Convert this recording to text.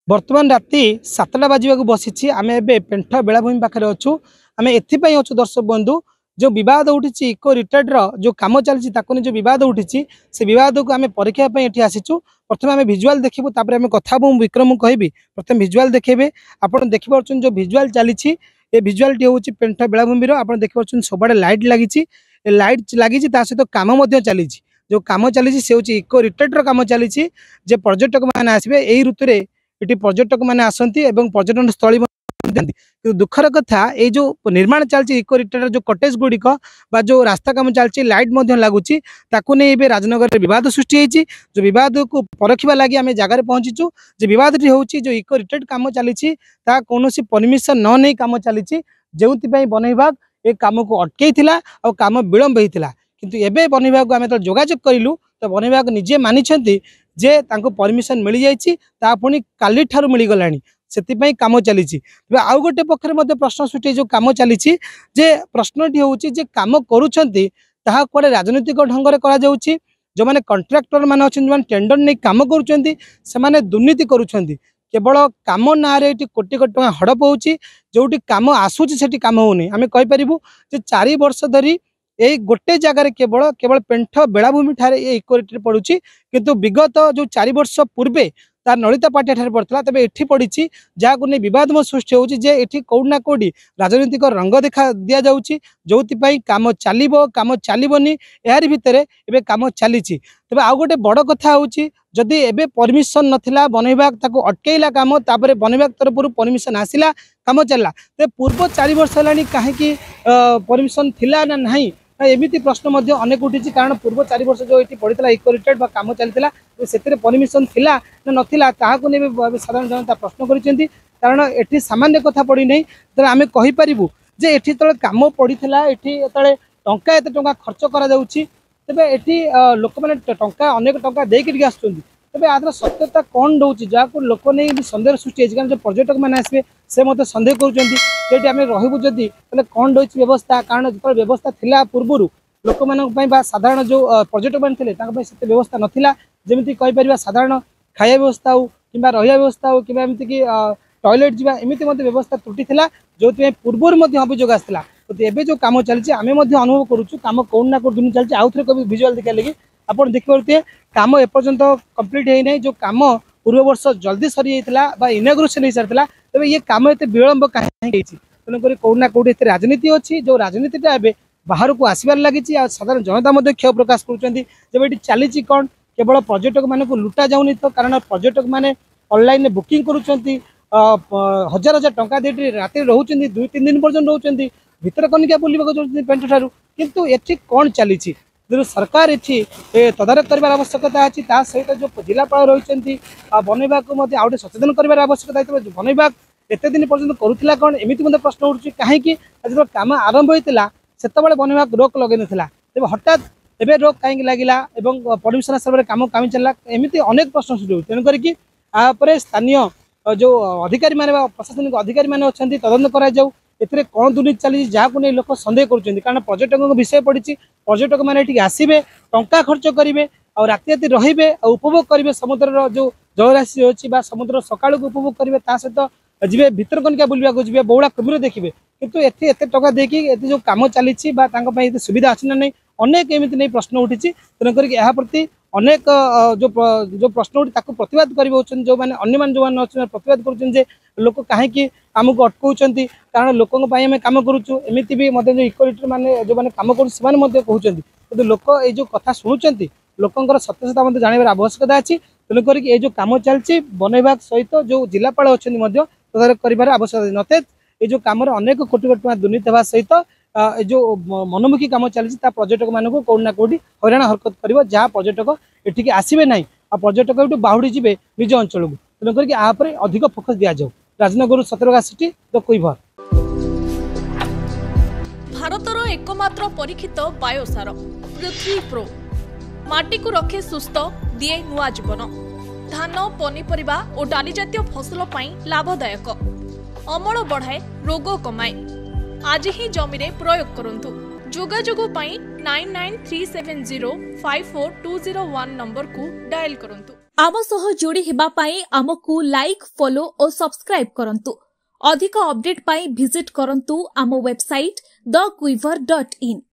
बर्तमान राति 7टा बाजू बसी आम ए पेंठ बेलाभूमि पाखे अच्छु आम एपाई अच्छु दर्शक बंधु जो बद उठी इको रिटायर्ड जो कम चलती जो बद उठी से बद को आम परीक्षा ये आसीचु। प्रथम आम भिजुआल देखू आम कथा विक्रम कहि प्रथम भिजुआल देखेबे आप देखिपुर जो भिजुआल चली ये भिजुआल टी हूँ पेंठ बेलाभूमि आप देखिपुर सब लाइट लगी लाइट लगी सहित कम चली जो कम चली से इको रिटायर्ड कम चली पर्यटक मैंने आसवे यही ऋतु ये पर्यटक मैंने आसती पर्यटन स्थली दुखर कथा ये जो निर्माण चलती इको रिटायर्ड जो कटेज गुड़िक जो रास्ता कम चलती लाइट लगुच नहीं राजनगर में बद सृष्टि होती जो बद को परखा लगी आम जगार पहुंचीचु जो बद टी हूँ जो इको रिटायर्ड कम चली कौन परमिशन न नहीं कम चली जो वन विभाग ये कम को अटकई और कम विलंब होता किंतु एबे वन विभाग आम जो जोगाजोग करूँ तो वन विभाग निजे मानी जे परमिशन मिल जाता पुणी काली ठारू मिलगला से कम चली आउ गोटे पक्षर प्रश्न सृष्टि जो कम चली प्रश्नटी हूँ कम करुँचा कड़े राजनीतिक ढंग से जो मैंने कंट्राक्टर मान अच्छा टेंडर नहीं कम कर दुर्नीति केवल कम ना कोटी कोटी टका हड़प होची जोटी कम आसूची सेठी कम होनी आम कहींपरू 4 वर्ष धरी यही गोटे जगार केवल केवल पेंठ बेलाभूमि ठारे ये इको रिटायर्ड पड़ुछि किंतु विगत जो 4 वर्ष पूर्वे तार नलिता पाटिया ठारे पड़ता तेज एठी पड़ी जहाँ को नहीं बद सृष्टि होती कौट ना कौटी राजनीतिक रंग देखा दि जाऊँगी जो कम चलो कम चलनी यार भितर एवं कम चली तेज आउ गोटे बड़ कथा हूँ जदि एबे परमिशन नथिला वन विभाग ताको अटकेला काम तापर वन विभाग तरफ परमिशन आसिला काम चलला ते पूर्व 4 वर्ष है कहीं परमिशन थिला ना नहीं एमती प्रश्न अनेक उठी कारण पूर्व 4 वर्ष जो ये पड़ता इको रिटायर्ड कम चलता से परमिशन थिला ना नथिला ताहाको नहीं साधारण जनता प्रश्न करिसेंती कारण एठी सामान्य कथा पड़ी नहीं तो आम कहींपरू जे एठी तले काम पड़ीला एठी तले टंका एते टंका खर्च करा जाउची तेबे एठी लोक मैंने टंका अनेक टंका देकर आसुँच तेज आदर सत्यता कौन रोचे जहाँ को लोक नहीं सन्देह सृष्टि है कारण जो पर्यटक मैंने आसवे से मत सन्देह करें आम रहू जदि कौन रही व्यवस्था कारण जो व्यवस्था थिला पूर्व लोक मान साधारण जो पर्यटक मैंने थे व्यवस्था नाला जमी कहीपर साधारण खाया व्यवस्था हो कि रहा व्यवस्था हो कि कि टॉयलेट जावा एमती व्यवस्था त्रुटि थी जो पूर्व अभियोग आसाला एवं जो कम चलती आम अनुभव करुँ कम कौन ना कौन दुनिया चलती आउ थे कभी भिजुआल देखा लगे आप देखिए कम एपर्यंत कंप्लीट है नहीं जो कम पूर्व वर्ष जल्दी सरी जाता इनागुरेसन हो सारी तेज ये कम एत विलंब कहीं तेणुक कौटना कौटी राजनीति अच्छी जो राजनीतिटा एवं बाहर को आसबार लगी साधारण जनता क्षोभ प्रकाश कर चली कौन केवल पर्यटक मान लुटा जाऊनी तो कारण पर्यटक मैंने ऑनलाइन बुकिंग करुँच हजार हजार टंका दे राति रोच 2-3 दिन पर्यटन रोच भितरकनिका बुलवाक पेंट ठारू किंतु एठी कौन चली जो सरकार ये तदारख कर आवश्यकता अच्छी सहित जो जिलापाल रही वन विभाग को आउटे सचेतन कर आवश्यकता है वन विभाग एत दिन पर्यटन करूला कौन एमती प्रश्न उठू कहीं जो कम आरंभ होता से वन विभाग रोक लगे ना तेज हठात एवं रोक कहीं लगिला परमिशन आसार कम कमी चलला एमती अनेक प्रश्न सृष्टि तेणुकर स्थानीय जो अधिकारी मैंने प्रशासनिक अधिकारी मैंने अच्छा तदंत कराऊ एथिरे कौन दुर्नीति चली जहाँ को नहीं लोक सन्देह करुँच कारण पर्यटकों विषय पड़ी पर्यटक मैंने आसवे टंका खर्च करेंगे और राति राति रे उपभोग करेंगे समुद्र जो जलराशि अच्छी समुद्र सका उपभोग करेंगे सहित जी भितरकनिका बुलवाक जी बौड़ा कुम्भीर देखिए किंतु एत टका देखिए जो कम चली सुविधा अच्छी ना नहीं अनेक एमती नहीं प्रश्न उठी तेणुक यह प्रति अनेक जो प्रश्न उठी प्रतिवाद कर जो मैंने अन्य जो मैंने अच्छे प्रतिवाद कर लोक कहीं आम को अटकाउं कारण लोकों आम कम करुँ एमती भी मतलब इको रिटायर्ड मैंने जो मैंने कम कहते कि लोक ये कथा शुणुंट लोकर सत्यता जानवर आवश्यकता अच्छी तेणुक ये जो कम चलती वन विभाग सहित जो जिलापाल अच्छा तदारख कर आवश्यकता नते ये जो कम अनेक कोटी कोटी टका दुर्नीति होगा सहित जो मनमुखी कम चलती पर्यटक मान कौट ना कौटी हईराण हरकत कर जहाँ पर्यटक एठिक आसवे ना आ पर्यटक ये बाहुड़ी जी निज अंचल को तेणुक यापर अधिक फोकस दि जाऊ राजनगर सतरगा सिटी द कुइभर भारतर एकमात्र परीक्षित बायोसार पृथ्वी प्रो माटी को रखे सुस्थ दिए नुआ जीवन धान पनीपरिबा और डाली जातीय फसल पाई लाभदायक अमल बढ़ाए रोग कमाए आज ही जमी रे प्रयोग करंतु जोगाजोग पाई 9937054201 नंबर को डायल करंतु। आम सह जोड़ी हेबा पाई आमकु लाइक फॉलो और सब्सक्राइब करंतु। अधिक अपडेट पाई विजिट करंतु आम वेबसाइट thequiver.in।